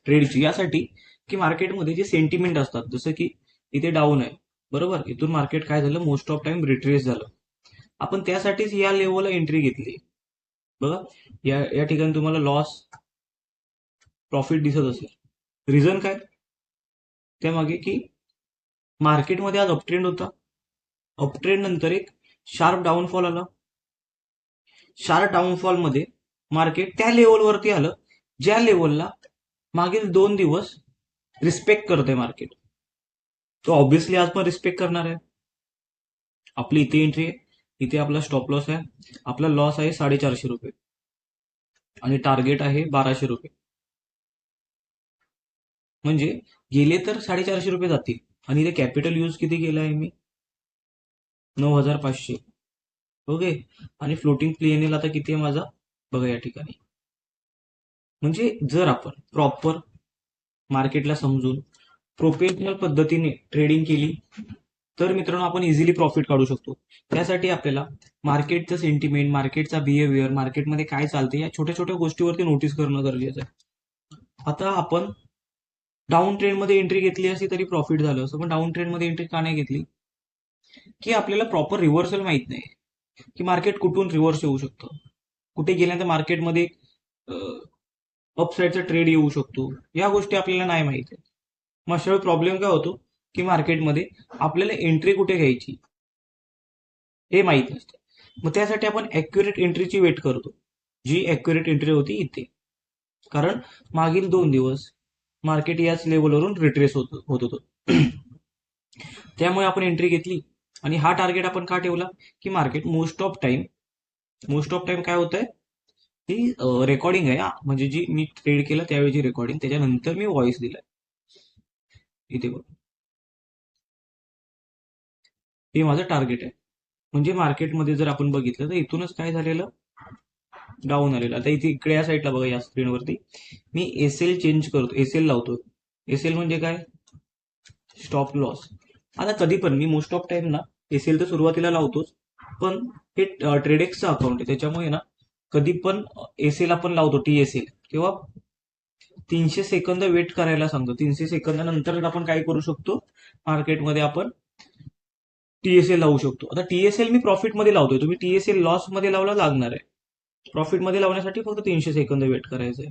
ट्रेडची, यासाठी की मार्केटमध्ये जे सेंटिमेंट असतात, जसं की इथे डाऊन आहे बरोबर, इथून मार्केट काय झालं, मोस्ट ऑफ टाइम रिट्रेस झालं. आपण त्यासाठीच या लेवलला एंट्री घेतली. बघा, या या ठिकाणी तुम्हाला लॉस प्रॉफिट दिसत असेल. रिझन काय त्यामागे, की मार्केटमध्ये आज अपट्रेंड होता, अपट्रेंड नंतर एक शार्प डाऊनफॉल आला. शार्प डाऊनफॉल मध्ये मार्केट त्या लेवलवरती आलं ज्या लेवलला मागील 2 दिवस रिस्पेक्ट करतंय मार्केट. तो ऑब्व्हियसली आज पण रिस्पेक्ट करणार आहे. आपली इथे एंट्री आहे, इथे आपला स्टॉप लॉस आहे. आपला लॉस आहे 450 रुपये आणि टार्गेट आहे 1200 रुपये. म्हणजे गेले तर 450 रुपये जातील, आणि इथे कॅपिटल यूज किती केलं आहे मी, 9500. ओके, आणि फ्लोटिंग PNL आता किती आहे माझा बघा या ठिकाणी. म्हणजे जर आपण प्रॉपर मार्केटला समजून प्रोफेशनल पद्धतीने ट्रेडिंग केली तर मित्रांनो आपण इझिली प्रॉफिट काढू शकतो. त्यासाठी आपल्याला मार्केटचं सेंटिमेंट, मार्केटचा बिहेवियर, मार्केटमध्ये काय चालते, या छोट्या छोट्या गोष्टीवरती नोटीस करणं गरजेचं आहे. आता आपण डाऊन ट्रेंडमध्ये एंट्री घेतली असती तरी प्रॉफिट झालं असं, पण डाऊन ट्रेंडमध्ये एंट्री का नाही घेतली, की आपल्याला प्रॉपर रिव्हर्सल माहित नाही, की मार्केट कुठून रिव्हर्स येऊ शकतं, कुठे गेल्यानंतर मार्केटमध्ये अपसाईडचा ट्रेड येऊ शकतो, या गोष्टी आपल्याला नाही माहिती. मग अशा वेळी प्रॉब्लेम काय होतो, की मार्केटमध्ये आपल्याला एंट्री कुठे घ्यायची हे माहित नसतं. मग त्यासाठी आपण ऍक्युरेट एंट्रीची वेट करतो, जी ऍक्युरेट एंट्री होती इथे. कारण मागील 2 दिवस मार्केट याच लेवलवरून रिट्रेस होत होतं. त्यामुळे आपण एंट्री घेतली, आणि हा टार्गेट आपण का ठेवला, की मार्केट मोस्ट ऑफ टाइम काय होत आहे, ती रेकॉर्डिंग आहे, म्हणजे जी मी ट्रेड केलं त्यावेळी रेकॉर्डिंग, त्याच्यानंतर मी व्हॉइस दिलाय इथे बघ. हे माझं टार्गेट आहे. म्हणजे मार्केटमध्ये जर आपण बघितलं तर इथूनच काय झालेलं, डाऊन आलेलं. आता इथे इकडे या साईडला बघा, या स्क्रीनवरती मी एसएल चेंज करतो, एसएल लावतो. एसएल म्हणजे काय, स्टॉप लॉस. आता कधी पण मी मोस्ट ऑफ टाइम ना एसएल तर सुरुवातीला लावतोच, पण हे ट्रेडेक्सचं अकाउंट आहे, त्याच्यामुळे ना कधी पण एसएल आपण लावतो, TSL, किंवा 300 सेकंद वेट करायला सांगतो. 300 सेकंदानंतर आपण काय करू शकतो, मार्केटमध्ये आपण TSL लावू शकतो. आता TSL मी प्रॉफिटमध्ये लावतोय, तुम्ही TSL लॉस मध्ये लावला लागणार आहे. प्रॉफिटमध्ये लावण्यासाठी फक्त 300 सेकंद वेट करायचं आहे.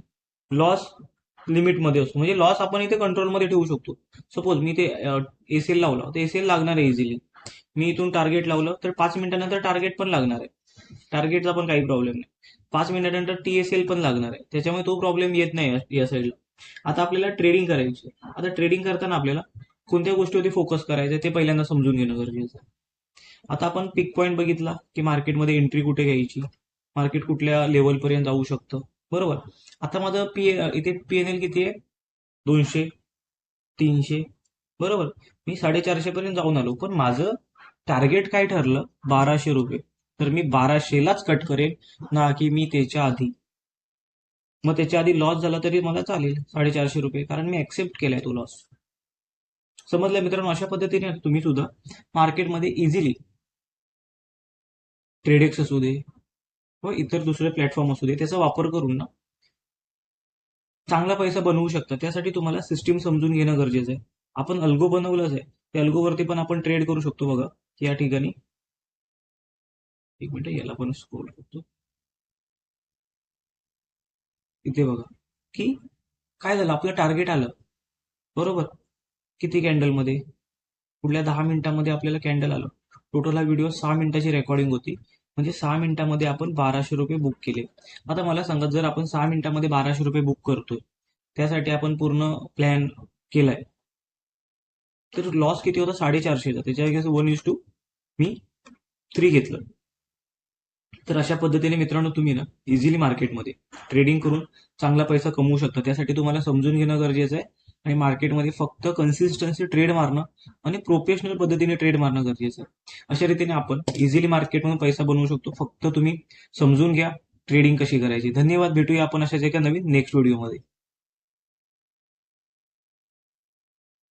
लॉस लिमिटमध्ये असतो, म्हणजे लॉस आपण इथे कंट्रोलमध्ये ठेवू शकतो. सपोज मी ते एसएल लावला तर एसएल लागणार आहे इझिली. मी इथून टार्गेट लावलं तर 5 मिनिटानंतर टार्गेट पण लागणार आहे. टार्गेटचा पण काही प्रॉब्लेम नाही. 5 मिनिटानंतर TSL पण लागणार आहे, त्याच्यामुळे तो प्रॉब्लेम येत नाही या साईडला. आता आपल्याला ट्रेडिंग करायची. आता ट्रेडिंग करताना आपल्याला कोणत्या गोष्टीवरती फोकस करायचं ते पहिल्यांदा समजून घेणं गरजेचं आहे. आता आपण पिक पॉईंट बघितला, की मार्केटमध्ये एंट्री कुठे घ्यायची, मार्केट कुठल्या लेवलपर्यंत जाऊ शकतं, बरोबर. आता माझं इथे PNL किती आहे, 200, 300, बरोबर. मी 450 पर्यंत जाऊन आलो, पण माझं टार्गेट काय ठरलं, 1200 रुपये. तर मी 1200लाच कट करेन, ना की मी त्याच्या आधी. मग त्याच्या आधी लॉस झाला तरी मला चालेल 450 रुपये, कारण मी ऍक्सेप्ट केलाय तो लॉस. समजलं मित्रांनो. अशा पद्धतीने तुम्ही सुद्धा मार्केटमध्ये इझिली ट्रेडेक्स असू दे व इतर दुसरे प्लॅटफॉर्म असू दे, त्याचा वापर करून ना चांगला पैसा बनवू शकता. त्यासाठी तुम्हाला सिस्टीम समजून घेणं गरजेचं आहे. आपण अल्गो बनवलंच आहे, त्या अल्गोवरती पण आपण ट्रेड करू शकतो. बघा या ठिकाणी, एक मिनिट याला पण स्क्रोल करतो. इथे बघा की काय झालं, आपलं टार्गेट आलं बरोबर, किती कॅन्डलमध्ये, पुढल्या 10 मिनिटांमध्ये आपल्याला कॅन्डल आलं. टोटल हा व्हिडिओ 6 मिनिटाची रेकॉर्डिंग होती, म्हणजे 6 मिनिटांमध्ये आपण 1200 रुपये बुक केले. आता मला सांगा, जर आपण 6 मिनिटांमध्ये 1200 रुपये बुक करतोय, त्यासाठी आपण पूर्ण प्लॅन केलाय, तर लॉस किती होता, 450चा. त्याच्या जागी 1:3 घेतलं. तर अशा पद्धतीने मित्रांनो तुम्ही ना इझिली मार्केटमध्ये ट्रेडिंग करून चांगला पैसा कमवू शकता. त्यासाठी तुम्हाला समजून घेणं गरजेचं आहे, आणि मार्केटमध्ये फक्त कन्सिस्टन्सी ट्रेड मारणं आणि प्रोफेशनल पद्धतीने ट्रेड मारणं गरजेचं आहे. अशा रीतीने आपण इझिली मार्केटमधून पैसा बनवू शकतो. फक्त तुम्ही समजून घ्या ट्रेडिंग कशी करायची. धन्यवाद. भेटूया आपण अशाच एका नवीन नेक्स्ट व्हिडिओमध्ये.